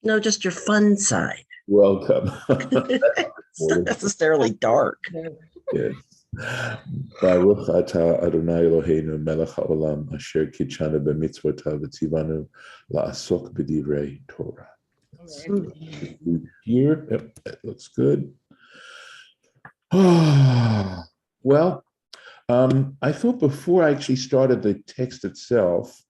No, just your fun side. Welcome. It's not necessarily dark. Yes. Baruch atah Adonai Eloheinu melech haolam asher kitshanu b'mitzvotav v'tzivanu la'asok b'divrei Torah. Here, yep, that looks good. Well, I thought before I actually started the text itself,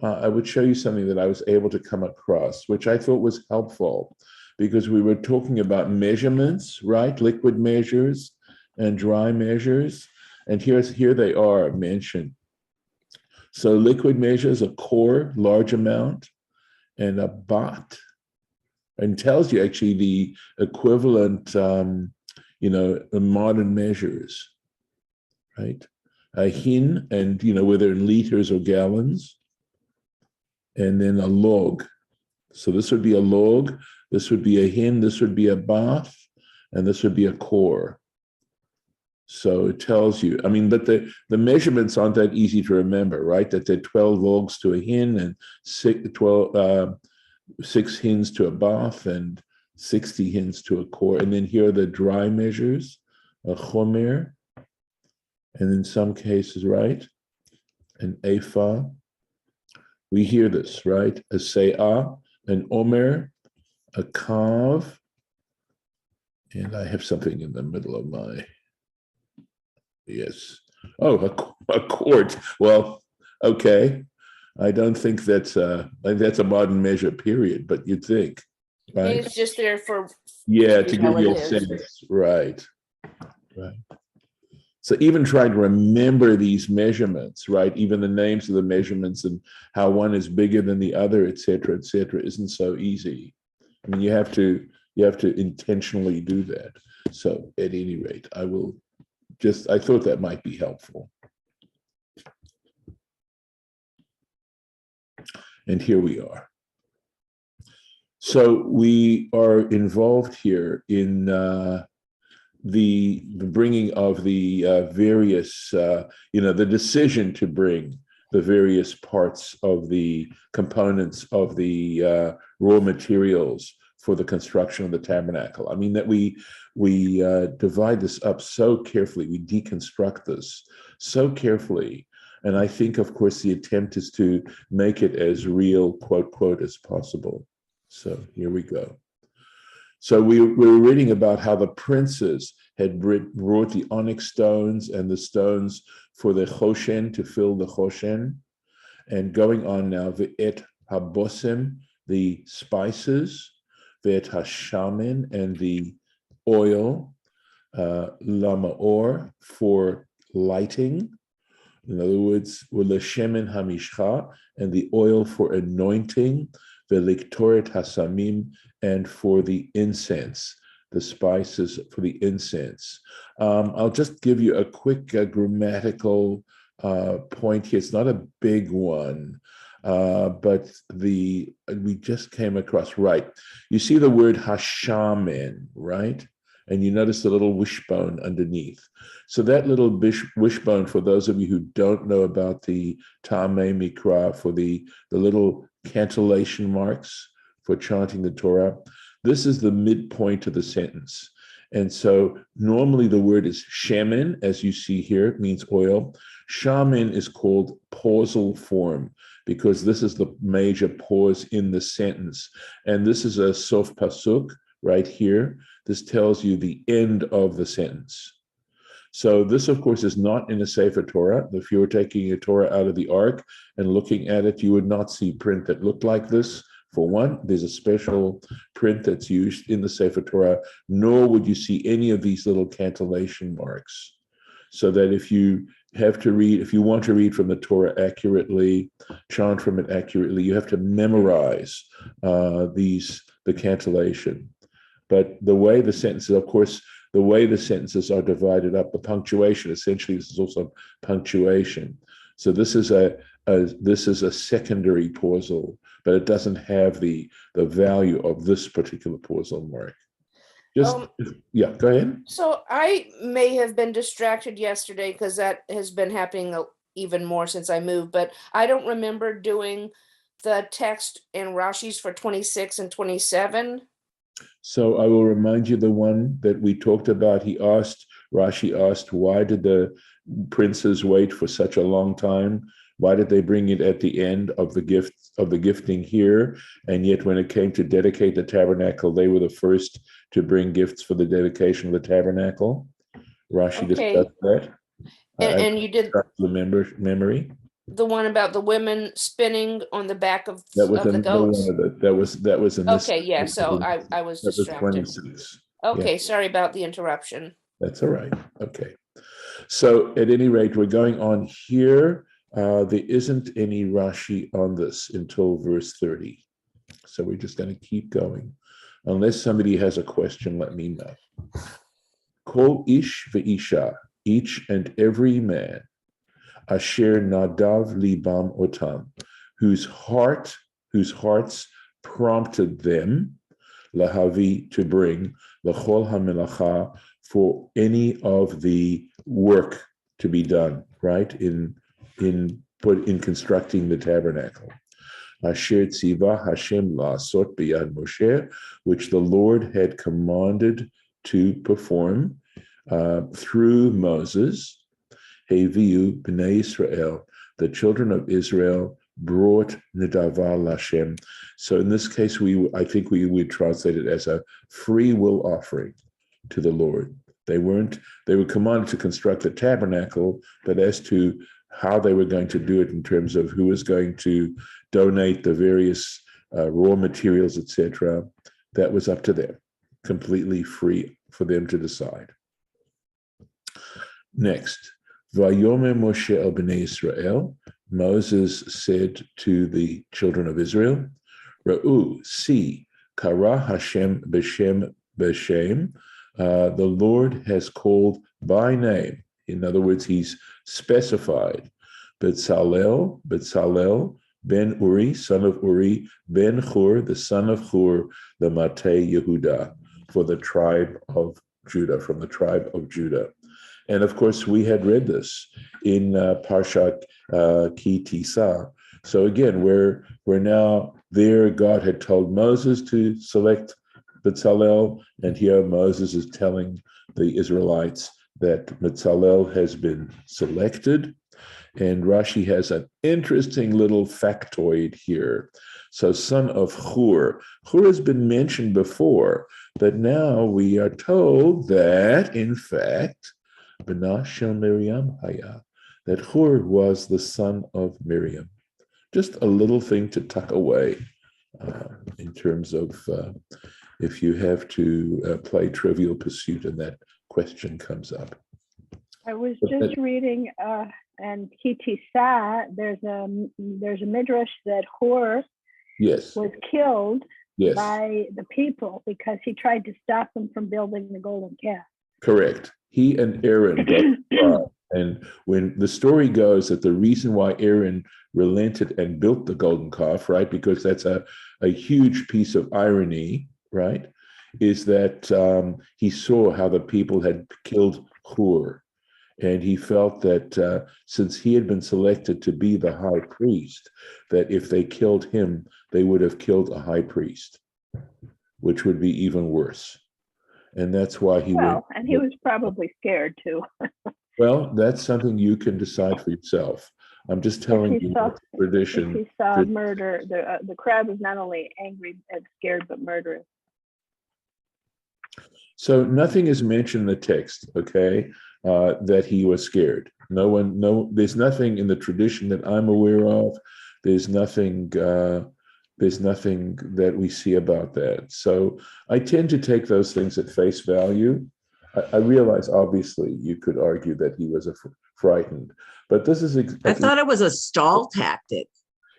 I would show you something that I was able to come across, which I thought was helpful because we were talking about measurements, right? Liquid measures and dry measures. And here they are mentioned. So liquid measures a core, large amount, and a bat, and tells you actually the equivalent, modern measures, right? A hin, and whether in liters or gallons, and then a log. So this would be a log, this would be a hin, this would be a bath, and this would be a core. So it tells you, but the measurements aren't that easy to remember, right? That there are 12 logs to a hin and 6 hins to a bath and 60 hins to a core. And then here are the dry measures, a chomer, and in some cases, right, an ephah. We hear this, right? A se'ah, an omer, a kav, and I have something in the middle of my, yes. Oh, a quart. Well, okay. I don't think that's a modern measure, period, but you'd think, right? It's just there for to give you a sense, right. So even trying to remember these measurements, right? Even the names of the measurements and how one is bigger than the other, et cetera, isn't so easy. You have to intentionally do that. So at any rate, I thought that might be helpful. And here we are. So we are involved here in the bringing of the various, the decision to bring the various parts of the components of the raw materials for the construction of the tabernacle. That we divide this up so carefully, we deconstruct this so carefully. And I think, of course, the attempt is to make it as real, quote, quote, as possible. So here we go. So we were reading about how the princes had brought the onyx stones and the stones for the choshen, to fill the choshen. And going on now, ve'et habosim, the spices, ve'et hashamin, and the oil, lamaor, for lighting. In other words, u'leshemen hamishcha, and the oil for anointing, ve'liktoret hasamim, and for the incense, the spices for the incense. I'll just give you a quick grammatical point here. It's not a big one, but we just came across, right? You see the word hashamen, right? And you notice the little wishbone underneath. So that little wishbone, for those of you who don't know about the Ta'amei Mikra, for the little cantillation marks for chanting the Torah, this is the midpoint of the sentence. And so normally the word is shemen, as you see here, it means oil. Shaman is called pausal form because this is the major pause in the sentence. And this is a sof pasuk right here. This tells you the end of the sentence. So this, of course, is not in a Sefer Torah. If you were taking a Torah out of the Ark and looking at it, you would not see print that looked like this. For one, there's a special print that's used in the Sefer Torah, nor would you see any of these little cantillation marks. So that if you want to read from the Torah accurately, chant from it accurately, you have to memorize the cantillation. But the way the sentences, of course, the way the sentences are divided up, the punctuation, essentially, this is also punctuation. So this is a secondary pausal, but it doesn't have the value of this particular pausal mark. Yeah, go ahead. So I may have been distracted yesterday because that has been happening even more since I moved, but I don't remember doing the text in Rashi's for 26 and 27? So I will remind you the one that we talked about. Rashi asked, why did the princes wait for such a long time? Why did they bring it at the end of the gifting here? And yet when it came to dedicate the tabernacle, they were the first to bring gifts for the dedication of the tabernacle. Rashi discussed that. And you did the memory. the one about the women spinning on the back of That was the another goats? one of it. That was in this. Okay, yeah, so I was That was distracted. 26. Okay, Yeah. sorry about the interruption. That's all right. Okay. So at any rate, we're going on here. There isn't any Rashi on this until verse 30. So we're just going to keep going. Unless somebody has a question, let me know. Kol ish ve'isha, each and every man, asher nadav libam otam, whose hearts prompted them, lahavi, to bring, lachol hamelacha, for any of the work to be done, right, in constructing the tabernacle. Asher tziva Hashem la'asot b'yad Moshe, which the Lord had commanded to perform through Moses. Heviu b'nei Israel, the children of Israel brought nedava l'Hashem. So in this case, I think we would translate it as a free will offering to the Lord. They were commanded to construct the tabernacle, but as to how they were going to do it in terms of who was going to donate the various raw materials, etc., that was up to them, completely free for them to decide. Next, Vayomer Moshe el bnei Israel, Moses said to the children of Israel, Ra'u, see, kara Hashem b'shem b'shem, the Lord has called by name. In other words, he's specified Betzalel ben Uri, son of Uri, ben Hur, the son of Hur, the Matei Yehuda, for the tribe of Judah, from the tribe of Judah. And of course, we had read this in Parsha Ki Tisa. So again, we're now there. God had told Moses to select Betzalel, and here Moses is telling the Israelites that Betzalel has been selected. And Rashi has an interesting little factoid here. So son of Hur. Hur has been mentioned before, but now we are told that, in fact, B'nah shel Miriam haya, that Hur was the son of Miriam. Just a little thing to tuck away in terms of if you have to play Trivial Pursuit and that question comes up. I was just reading, and Kitisa, there's a midrash that Hur was killed by the people because he tried to stop them from building the golden calf. Correct. He and Aaron both and when the story goes that the reason why Aaron relented and built the golden calf, right, because that's a huge piece of irony, right, is that he saw how the people had killed Hur. And he felt that since he had been selected to be the high priest, that if they killed him, they would have killed a high priest, which would be even worse. And that's why he went. And he was probably scared too. Well, that's something you can decide for yourself. I'm just telling you the tradition. If he saw murder, the crowd was not only angry and scared, but murderous. So nothing is mentioned in the text, okay, that he was scared. There's nothing in the tradition that I'm aware of. There's nothing that we see about that. So I tend to take those things at face value. I realize, obviously, you could argue that he was frightened, but this is. I thought it was a stall tactic.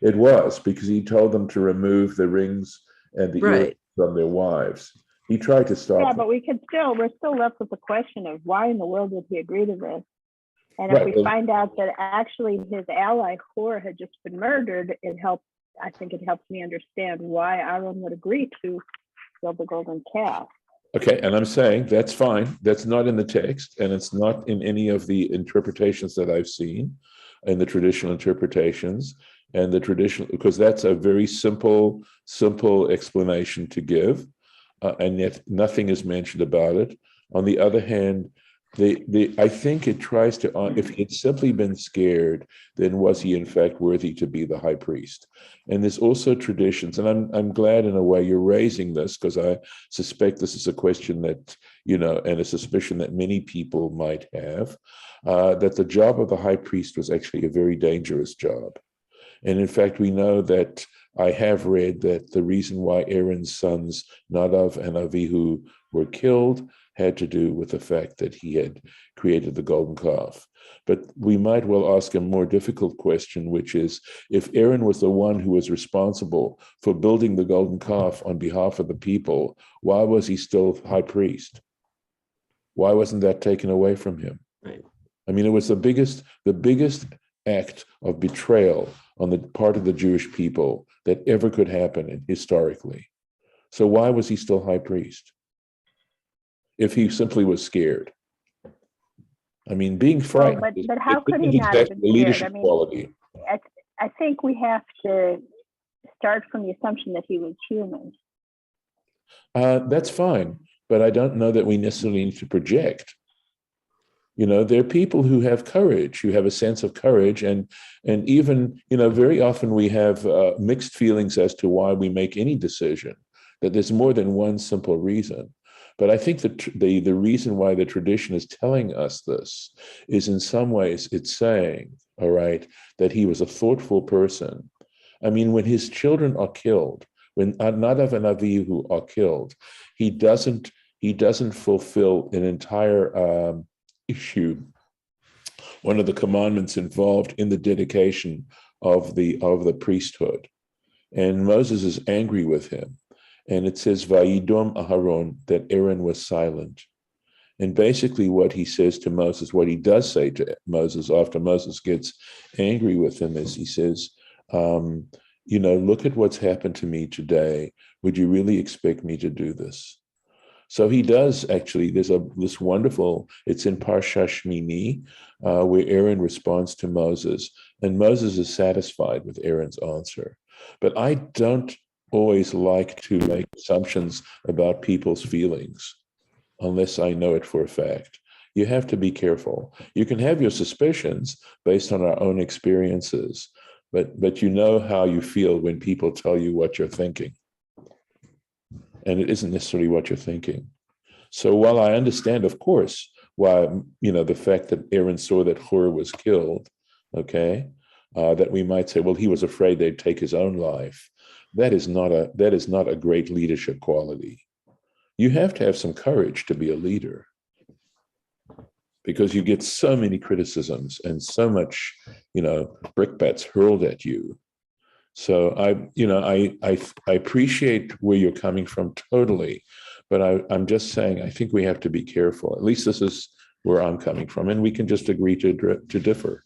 It was, because he told them to remove the rings and the earrings from their wives. He tried to stop them. But we're still left with the question of why in the world did he agree to this? And if we find out that actually his ally Hur had just been murdered, I think it helps me understand why Aaron would agree to build the golden calf. Okay, and I'm saying that's fine. That's not in the text, and it's not in any of the interpretations that I've seen, in the traditional interpretations. And the traditional, because that's a very simple explanation to give, and yet nothing is mentioned about it. On the other hand, I think it tries to, if he had simply been scared, then was he in fact worthy to be the high priest? And there's also traditions, and I'm glad in a way you're raising this, because I suspect this is a question that, and a suspicion that many people might have, that the job of the high priest was actually a very dangerous job. And in fact, we know that I have read that the reason why Aaron's sons, Nadav and Avihu, were killed had to do with the fact that he had created the golden calf. But we might well ask a more difficult question, which is, if Aaron was the one who was responsible for building the golden calf on behalf of the people, why was he still high priest? Why wasn't that taken away from him? Right. I mean, it was the biggest act of betrayal on the part of the Jewish people that ever could happen historically. So why was he still high priest? If he simply was scared. I mean, being frightened. But how could he not have been a leadership scared? quality. I think we have to start from the assumption that he was human. That's fine, but I don't know that we necessarily need to project. There are people who have courage, who have a sense of courage, and even, very often we have mixed feelings as to why we make any decision, that there's more than one simple reason. But I think that the reason why the tradition is telling us this is, in some ways, it's saying, all right, that he was a thoughtful person. I mean, when his children are killed, when Nadav and Avihu are killed, he doesn't fulfill an entire issue, one of the commandments involved in the dedication of the priesthood. And Moses is angry with him. And it says, Vayidom Aharon, that Aaron was silent. And basically what he says to Moses, what he does say to Moses after Moses gets angry with him, is he says, look at what's happened to me today. Would you really expect me to do this? So he does actually, there's this wonderful, it's in ParshaStudy, where Aaron responds to Moses, and Moses is satisfied with Aaron's answer. But I don't always like to make assumptions about people's feelings unless I know it for a fact. You have to be careful. You can have your suspicions based on our own experiences, but you know how you feel when people tell you what you're thinking. And it isn't necessarily what you're thinking. So while I understand, of course, why, the fact that Aaron saw that Hur was killed, okay, that we might say, well, he was afraid they'd take his own life. That is not a great leadership quality. You have to have some courage to be a leader, because you get so many criticisms and so much, brickbats hurled at you. So I appreciate where you're coming from totally, but I'm just saying, I think we have to be careful. At least this is where I'm coming from, and we can just agree to differ.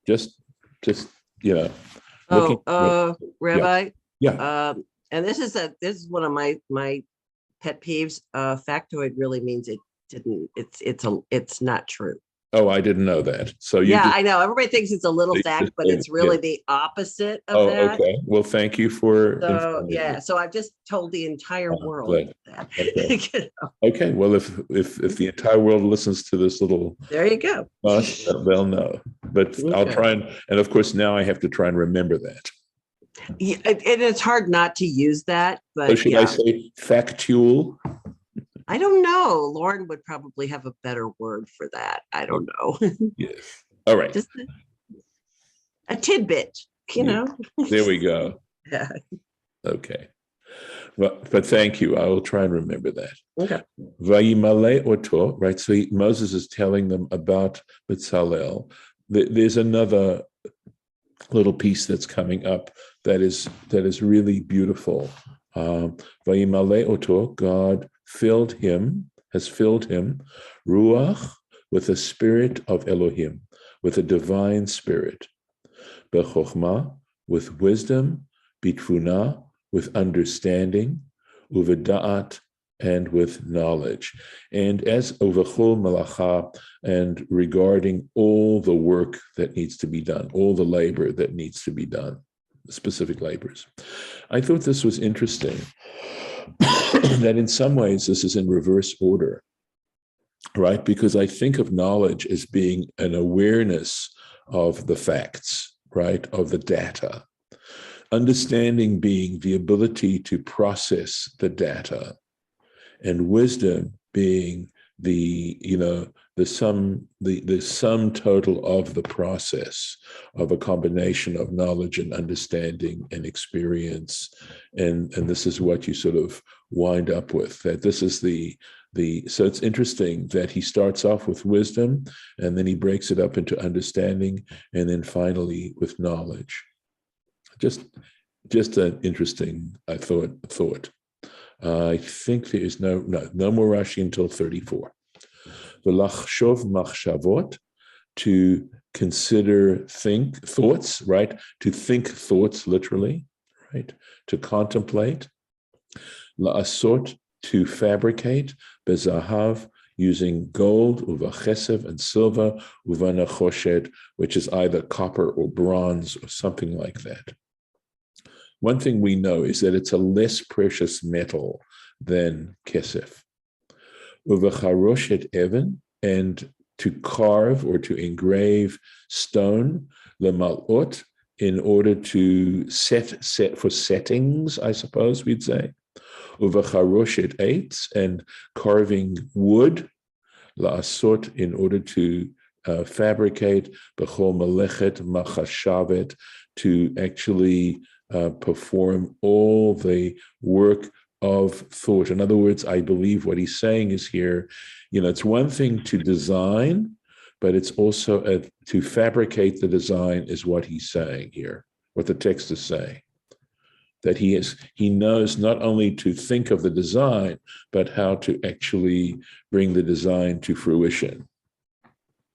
Just Rabbi. Yeah. And this is one of my pet peeves. Factoid really means it's not true. Oh, I didn't know that. So I know everybody thinks it's a little fact, but it's really the opposite of that. Okay. Well, thank you for. So I've just told the entire world that. Okay. Okay. Well, if the entire world listens to this little, there you go. They'll know. But okay. I'll try and of course now I have to try and remember that. Yeah, and it's hard not to use that. But so should I say factual? I don't know. Lauren would probably have a better word for that. I don't know. Yes. All right. Just a tidbit, know. There we go. Yeah. Okay. Well, but thank you. I will try and remember that. Okay. Vayimale oto, right? So Moses is telling them about Bezalel. There's another little piece that's coming up that is really beautiful. Vayimale oto, God has filled him, Ruach, with the spirit of Elohim, with a divine spirit, Bechokhmah, with wisdom, Bitfunah, with understanding, Uveda'at, and with knowledge. And as vaYak'hel malacha, and regarding all the work that needs to be done, all the labor that needs to be done, specific labors. I thought this was interesting, that in some ways this is in reverse order, right? Because I think of knowledge as being an awareness of the facts, right, of the data. Understanding being the ability to process the data, and wisdom being the sum total of the process of a combination of knowledge and understanding and experience. And this is what you sort of wind up with, that this is so it's interesting that he starts off with wisdom, and then he breaks it up into understanding, and then finally with knowledge. Just an interesting, I thought. I think there is no more Rashi until 34. V'lachshov machshavot, to consider thoughts, right? To think thoughts, literally, right? To contemplate. La'asot, to fabricate. Bezahav, using gold, uvachesev, and silver, uvanachoshet, which is either copper or bronze or something like that. One thing we know is that it's a less precious metal than kesef. Uvacharoshet even, and to carve or to engrave stone, lemalot, in order to set for settings, I suppose we'd say. Uvacharoshet eitz, and carving wood, laasot, in order to fabricate, bechol melechet machashavet, to actually perform all the work of thought. In other words, I believe what he's saying is here, it's one thing to design, but it's also to fabricate the design is what he's saying here, what the text is saying. That he knows not only to think of the design, but how to actually bring the design to fruition.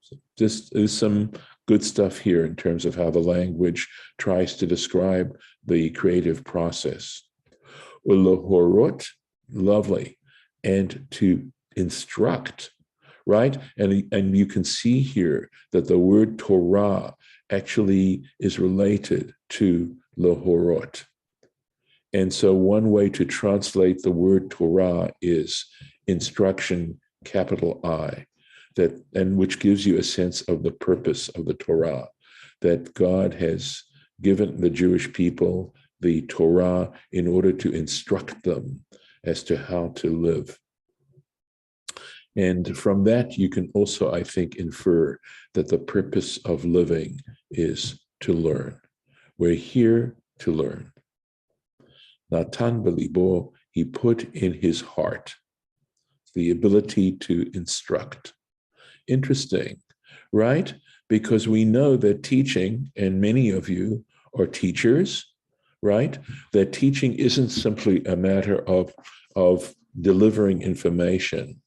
So this is some good stuff here in terms of how the language tries to describe the creative process. Ulahorot, lovely, and to instruct, right? And you can see here that the word Torah actually is related to lahorot. And so one way to translate the word Torah is instruction, capital I, and which gives you a sense of the purpose of the Torah, that God has given the Jewish people the Torah in order to instruct them as to how to live. And from that, you can also, I think, infer that the purpose of living is to learn. We're here to learn. Natan belibo, he put in his heart the ability to instruct. Interesting, right? Because we know that teaching, and many of you are teachers, right? That teaching isn't simply a matter of delivering information.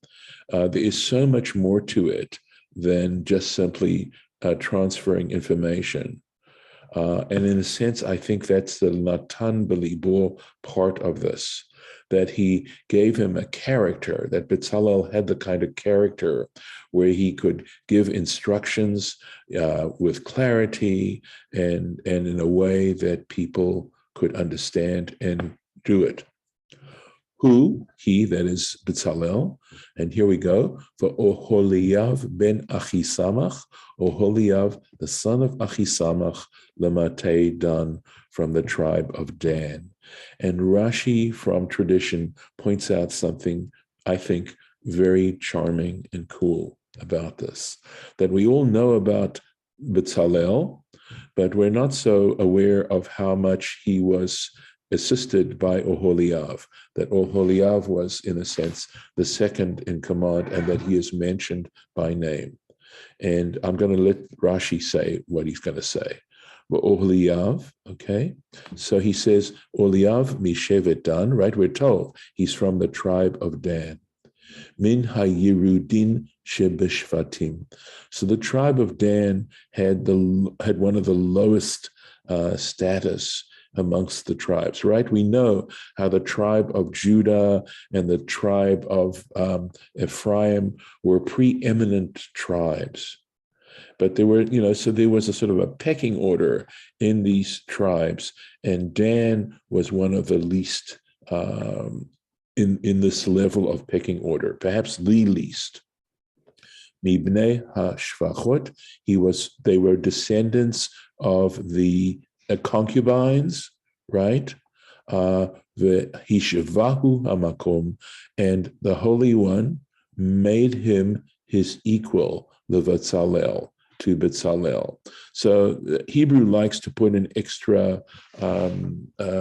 There is so much more to it than just simply transferring information. And in a sense, I think that's the Natan Belibo part of this, that he gave him a character, that Bezalel had the kind of character where he could give instructions with clarity and in a way that people could understand and do it. Who? He, that is Bezalel. And here we go. For Oholiav ben Achisamach, Oholiav, the son of Achisamach, Lematei Dan, from the tribe of Dan. And Rashi, from tradition, points out something, I think, very charming and cool about this, that we all know about Bezalel, but we're not so aware of how much he was assisted by Oholiav, that Oholiav was, in a sense, the second in command, and that he is mentioned by name. And I'm going to let Rashi say what he's going to say. But Oholiav, okay? So he says, Oholiav mishevet Dan, right? We're told he's from the tribe of Dan. Min ha-Yerudin shebeshvatim. So the tribe of Dan had one of the lowest status amongst the tribes, right? We know how the tribe of Judah and the tribe of Ephraim were preeminent tribes. But there were, so there was a sort of a pecking order in these tribes, and Dan was one of the least in this level of pecking order, perhaps the least. Mibnei ha-shvachot, they were descendants of the concubines, right? The Hishavahu hamakom, and the Holy One made him his equal, the Vatzalel, to Bezalel. So Hebrew likes to put in extra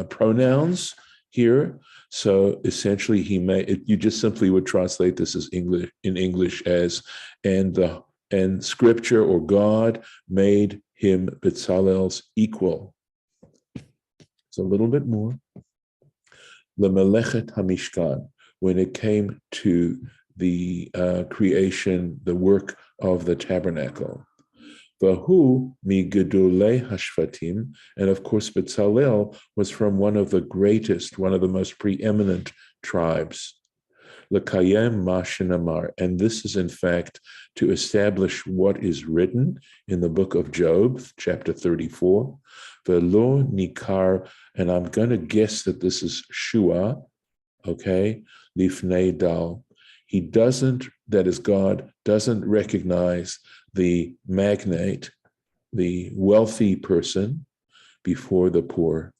pronouns here. So essentially, you just simply would translate this as English as, and Scripture or God made him Bezalel's equal. It's a little bit more. L'melechet hamishkan, when it came to the creation, the work of the tabernacle. Vahu mi gedolei hashvatim, and of course Bezalel was from one of the greatest, one of the most preeminent tribes. L'kayem ma shenamar, and this is in fact to establish what is written in the book of Job, chapter 34. Velo nikar, and I'm going to guess that this is Shua, okay, lifnei dal. He doesn't, that is God, doesn't recognize the magnate, the wealthy person before the poor,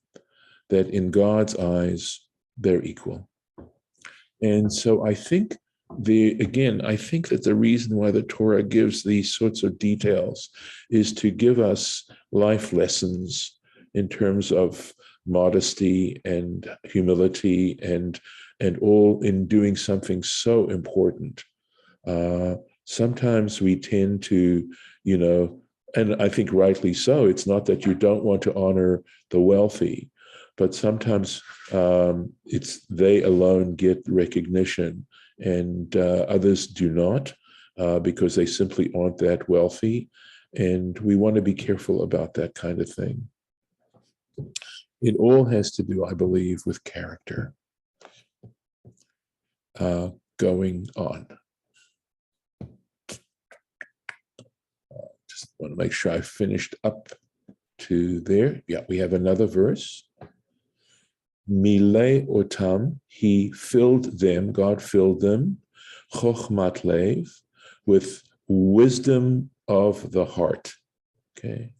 that in God's eyes, they're equal. And so I think that the reason why the Torah gives these sorts of details is to give us life lessons in terms of modesty and humility and all in doing something so important. Sometimes we tend to, and I think rightly so, it's not that you don't want to honor the wealthy, but sometimes it's they alone get recognition and others do not because they simply aren't that wealthy. And we want to be careful about that kind of thing. It all has to do, I believe, with character. Going on. Just want to make sure I finished up to there. Yeah, we have another verse. Milei otam, he filled them, God filled them, chochmat lev, with wisdom of the heart. Okay,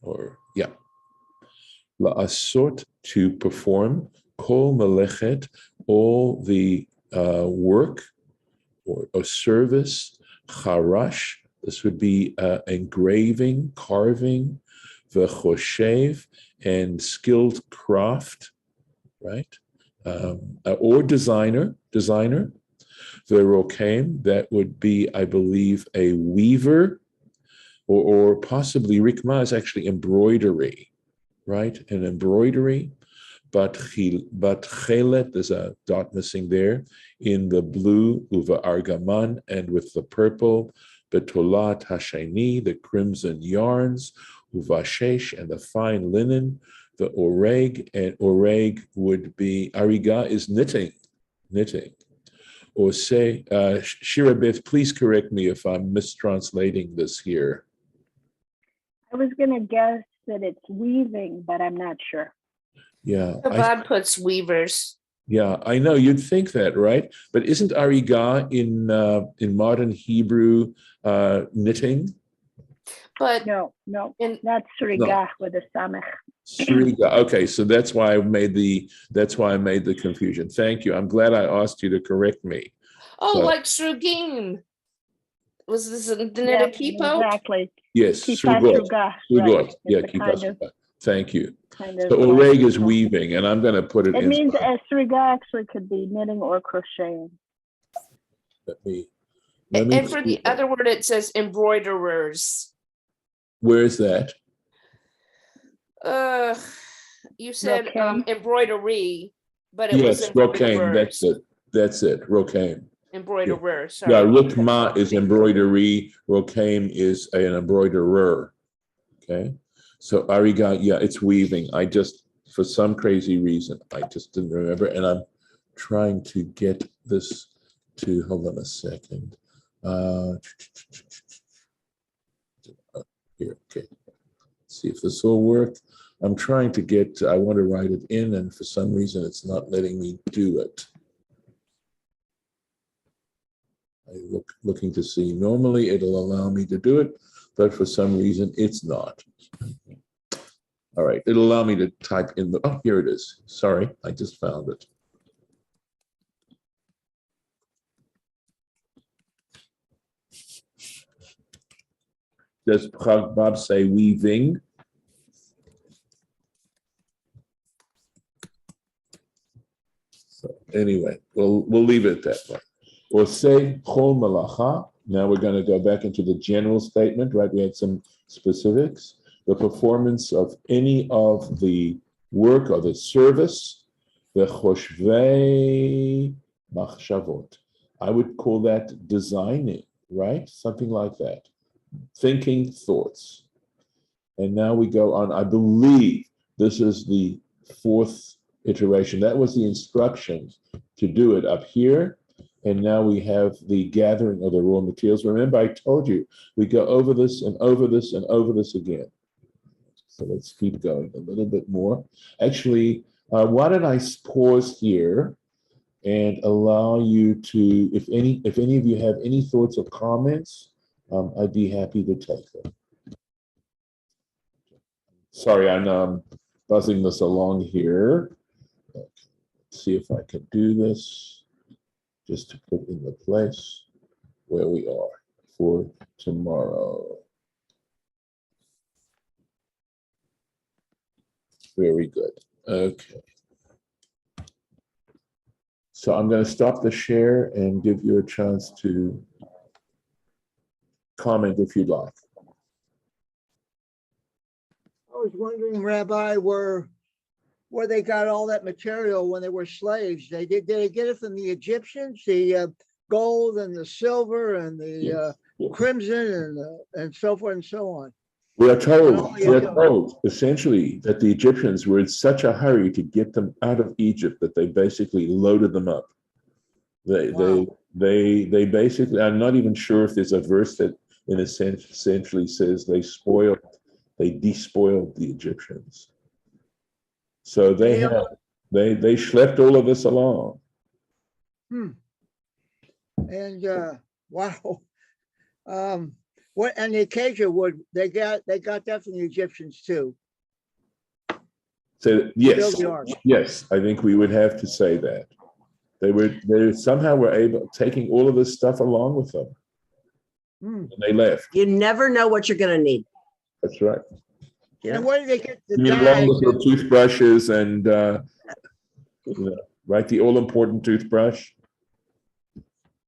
la'asot, to perform, kol melechet, all the work or service, charash, this would be engraving, carving, v'choshev, and skilled craft, right? Or designer, v'rokem, that would be, I believe, a weaver, or possibly rikma is actually embroidery, right? An embroidery. But chelet, there's a dot missing there, in the blue, uva argaman, and with the purple, betolat hasheni, the crimson yarns, uva shesh, and the fine linen, the oreg, and oreg would be, ariga is knitting. Or say, Shirabeth, please correct me if I'm mistranslating this here. I was going to guess that it's weaving, but I'm not sure. Yeah, Chabad puts weavers. Yeah, I know you'd think that, right? But isn't ariga in modern Hebrew knitting? But No, that's sriga with a samech. Sriga. Okay, so that's why I made the confusion. Thank you. I'm glad I asked you to correct me. Like srugim. Was this the knit a kippot? Exactly. Yes, srugot. Right. Yeah, kippot. Thank you. So oreg is weaving, and I'm going to put it. It means sriga actually could be knitting or crocheting. And for the other word, it says embroiderers. Where is that? You said embroidery, but it was rokaim. That's it. Rokaim. Embroiderer. Sorry. Yeah, rukma is embroidery. Rokaim is an embroiderer. Okay. So ariga, it's weaving. I just for some crazy reason. I just didn't remember, and I'm trying to get this to, hold on a second. Here, okay. Let's see if this will work. I'm trying to get, I want to write it in, and for some reason it's not letting me do it. I'm looking to see. Normally it'll allow me to do it, but for some reason it's not. All right, it'll allow me to type in the, oh, here it is. Sorry, I just found it. Does Bob say weaving? So anyway, we'll leave it that way. Or say chol malacha. Now we're going to go back into the general statement, right? We had some specifics. The performance of any of the work or the service, the choshvei machshavot. I would call that designing, right? Something like that. Thinking thoughts. And now we go on. I believe this is the fourth iteration. That was the instructions to do it up here. And now we have the gathering of the raw materials. Remember, I told you we go over this and over this and over this again. So let's keep going a little bit more. Actually, why don't I pause here and allow you to, if any of you have any thoughts or comments, I'd be happy to take them. Sorry, I'm buzzing this along here. Okay, let's see if I can do this, just to put in the place where we are for tomorrow. Very good. Okay. So I'm going to stop the share and give you a chance to comment if you'd like. I was wondering, Rabbi, where they got all that material when they were slaves. Did they get it from the Egyptians, the gold and the silver and the crimson and so forth and so on? We are told essentially that the Egyptians were in such a hurry to get them out of Egypt that they basically loaded them up. They basically, I'm not even sure if there's a verse that in a sense essentially says they despoiled the Egyptians. So they schlepped all of this along. And wow. What, and the acacia wood, they got that from the Egyptians too. So yes, I think we would have to say that they somehow were able taking all of this stuff along with them, and they left. You never know what you're going to need. That's right. Yeah. And where did they get the along with the toothbrushes and right, the all important toothbrush?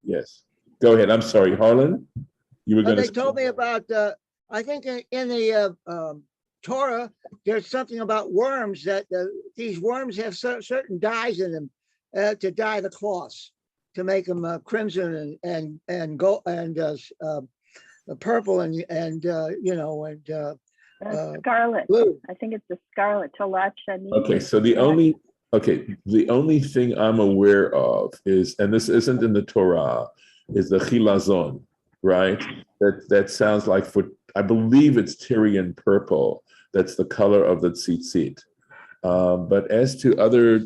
Yes. Go ahead. I'm sorry, Harlan. You were going to. They told me about. I think in the Torah, there's something about worms that these worms have certain dyes in them to dye the cloths to make them crimson and gold and purple and scarlet. Blue. I think it's the scarlet tolat shani. Okay, so the only thing I'm aware of is, and this isn't in the Torah, is the chilazon, right? That sounds like, I believe it's Tyrian purple. That's the color of the tzitzit. But as to other,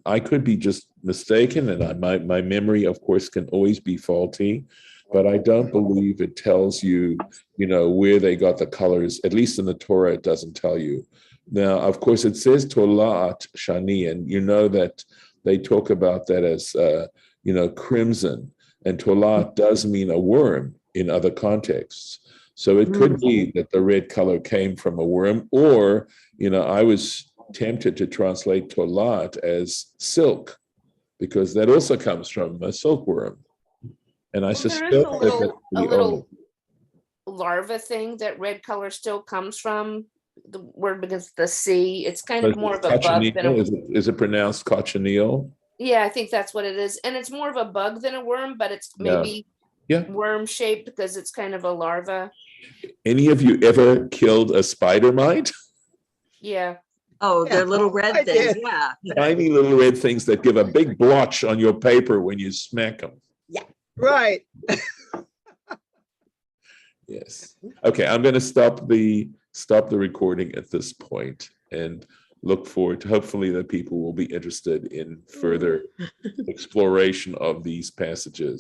I could be just mistaken, and my memory, of course, can always be faulty. But I don't believe it tells you, where they got the colors. At least in the Torah, it doesn't tell you. Now, of course, it says tolat shani, and that they talk about that as, crimson. And tolat does mean a worm in other contexts. So it could be that the red color came from a worm, or, I was tempted to translate tolat as silk, because that also comes from a silkworm. And I suspect there is that a little larva thing that red color still comes from. The word begins with the C. It's kind of more of a bug than is it pronounced cochineal? Yeah, I think that's what it is. And it's more of a bug than a worm, but it's maybe worm shaped because it's kind of a larva. Any of you ever killed a spider mite? Yeah. Oh, Yeah, they're little I red things, did. yeah. Tiny little red things that give a big blotch on your paper when you smack them. Right. Yes. Okay, I'm going to stop the recording at this point and look forward to hopefully that people will be interested in further exploration of these passages.